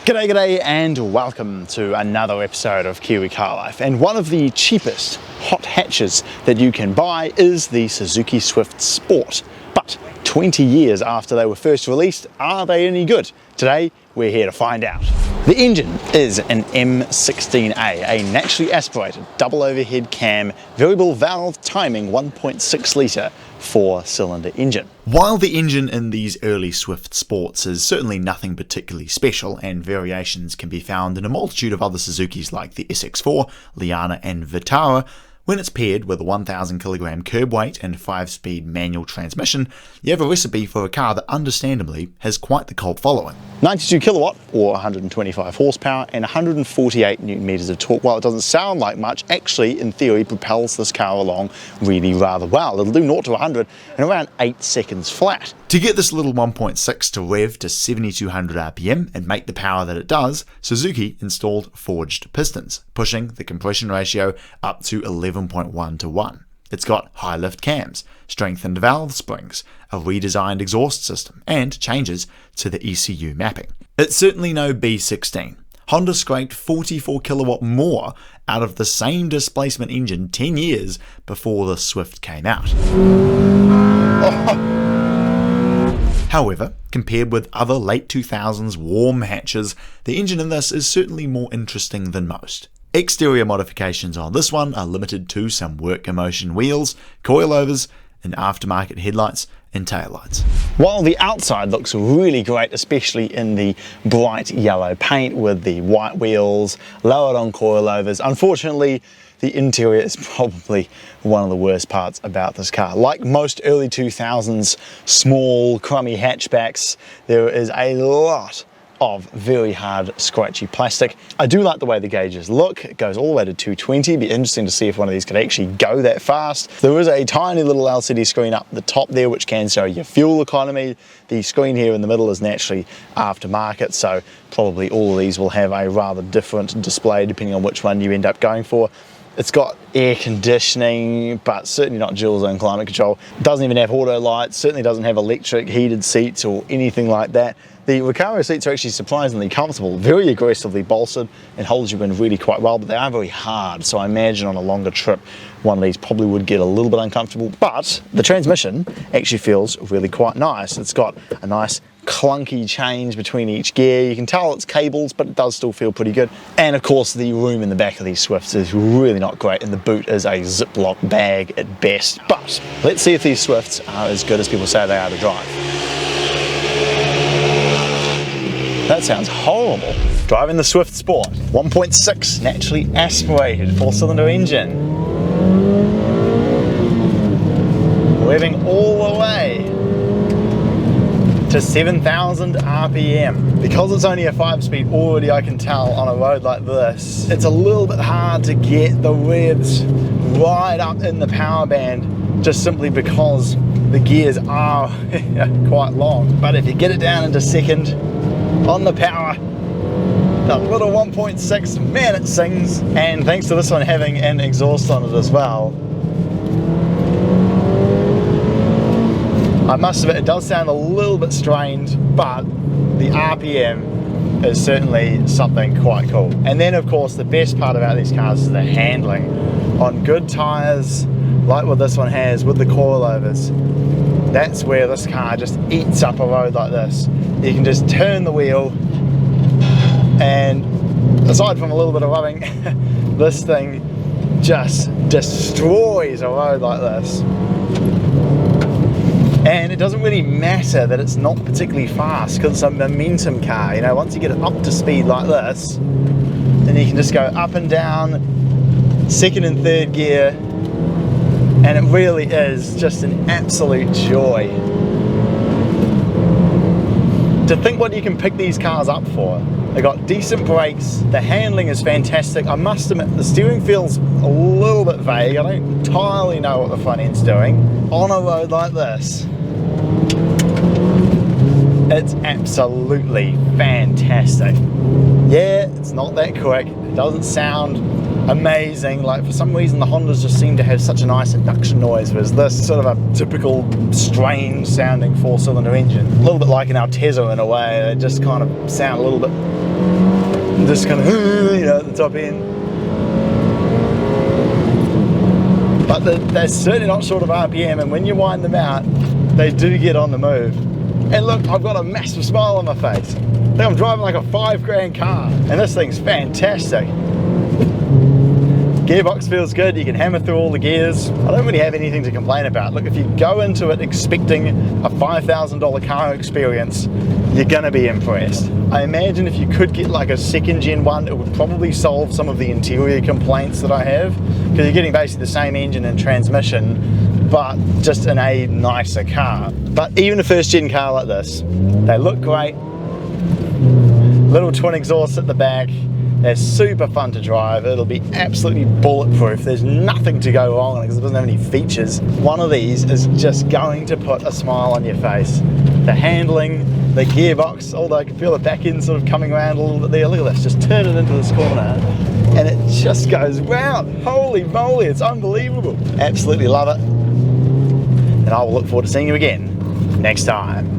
G'day and welcome to another episode of Kiwi Car Life. And one of the cheapest hot hatches that you can buy is the Suzuki Swift Sport. But 20 years after they were first released, are they any good? Today we're here to find out. The engine is an M16A, a naturally aspirated double overhead cam, variable valve timing 1.6 litre 4-cylinder engine. While the engine in these early Swift Sports is certainly nothing particularly special, and variations can be found in a multitude of other Suzukis like the SX4, Liana and Vitara, when it's paired with a 1,000 kilogram curb weight and 5-speed manual transmission, you have a recipe for a car that understandably has quite the cult following. 92 kilowatt or 125 horsepower and 148 newton meters of torque. While it doesn't sound like much, actually in theory propels this car along really rather well. It'll do 0 to 100 in around 8 seconds flat. To get this little 1.6 to rev to 7,200 RPM and make the power that it does, Suzuki installed forged pistons, pushing the compression ratio up to 11.1 to 1. It's got high lift cams, strengthened valve springs, a redesigned exhaust system, and changes to the ECU mapping. It's certainly no B16. Honda scraped 44 kilowatt more out of the same displacement engine 10 years before the Swift came out. However, compared with other late 2000s warm hatches, the engine in this is certainly more interesting than most. Exterior modifications on this one are limited to some work emotion wheels, coilovers, and aftermarket headlights and taillights. While the outside looks really great, especially in the bright yellow paint with the white wheels, lowered on coilovers, unfortunately the interior is probably one of the worst parts about this car. Like most early 2000s small crummy hatchbacks, there is a lot of very hard scratchy plastic. I do like the way the gauges look. It goes all the way to 220. It'd be interesting to see if one of these could actually go that fast. There is a tiny little LCD screen up the top there which can show your fuel economy. The screen here in the middle is naturally aftermarket, so probably all of these will have a rather different display depending on which one you end up going for. It's got air conditioning, but certainly not dual zone climate control. It doesn't even have auto lights, certainly doesn't have electric heated seats or anything like that. The Recaro seats are actually surprisingly comfortable, very aggressively bolstered and holds you in really quite well, but they are very hard, so I imagine on a longer trip one of these probably would get a little bit uncomfortable. But the transmission actually feels really quite nice. It's got a nice clunky change between each gear. You can tell it's cables, but it does still feel pretty good. And of course the room in the back of these Swifts is really not great, and the boot is a Ziploc bag at best. But let's see if these Swifts are as good as people say they are to drive. That sounds horrible. Driving the Swift Sport, 1.6 naturally aspirated 4-cylinder engine. Revving all the way to 7,000 RPM. Because it's only a 5-speed, already I can tell on a road like this, it's a little bit hard to get the revs right up in the power band just simply because the gears are quite long. But if you get it down into second on the power, the little 1.6, man, it sings. And thanks to this one having an exhaust on it as well, I must admit, it does sound a little bit strained, but the RPM is certainly something quite cool. And then of course the best part about these cars is the handling. On good tyres, like what this one has with the coilovers, that's where this car just eats up a road like this. You can just turn the wheel, and aside from a little bit of rubbing, this thing just destroys a road like this. And it doesn't really matter that it's not particularly fast because it's a momentum car. You know, once you get it up to speed like this, then you can just go up and down, second and third gear, and it really is just an absolute joy. To think what you can pick these cars up for. They got decent brakes, the handling is fantastic. I must admit, the steering feels a little bit vague. I don't entirely know what the front end's doing. On a road like this, it's absolutely fantastic. Yeah, it's not that quick, it doesn't sound amazing. Like, for some reason the Hondas just seem to have such a nice induction noise, whereas this sort of a typical strange sounding 4-cylinder engine, a little bit like an Altezza in a way. They just kind of sound a little bit Just kind of, at the top end. But they're certainly not short of RPM, and when you wind them out, they do get on the move. And look, I've got a massive smile on my face. I think I'm driving like a $5,000 car, and this thing's fantastic. Gearbox feels good, you can hammer through all the gears. I don't really have anything to complain about. Look, if you go into it expecting a $5,000 car experience, you're gonna be impressed. I imagine if you could get like a second gen one, it would probably solve some of the interior complaints that I have, because you're getting basically the same engine and transmission, but just in a nicer car. But even a first gen car like this, they look great. Little twin exhausts at the back. They're super fun to drive. It'll be absolutely bulletproof. There's nothing to go wrong because it doesn't have any features. One of these is just going to put a smile on your face. The handling, the gearbox, although I can feel the back end sort of coming around a little bit there. Look at this, just turn it into this corner and it just goes round. Holy moly, it's unbelievable. Absolutely love it. And I will look forward to seeing you again next time.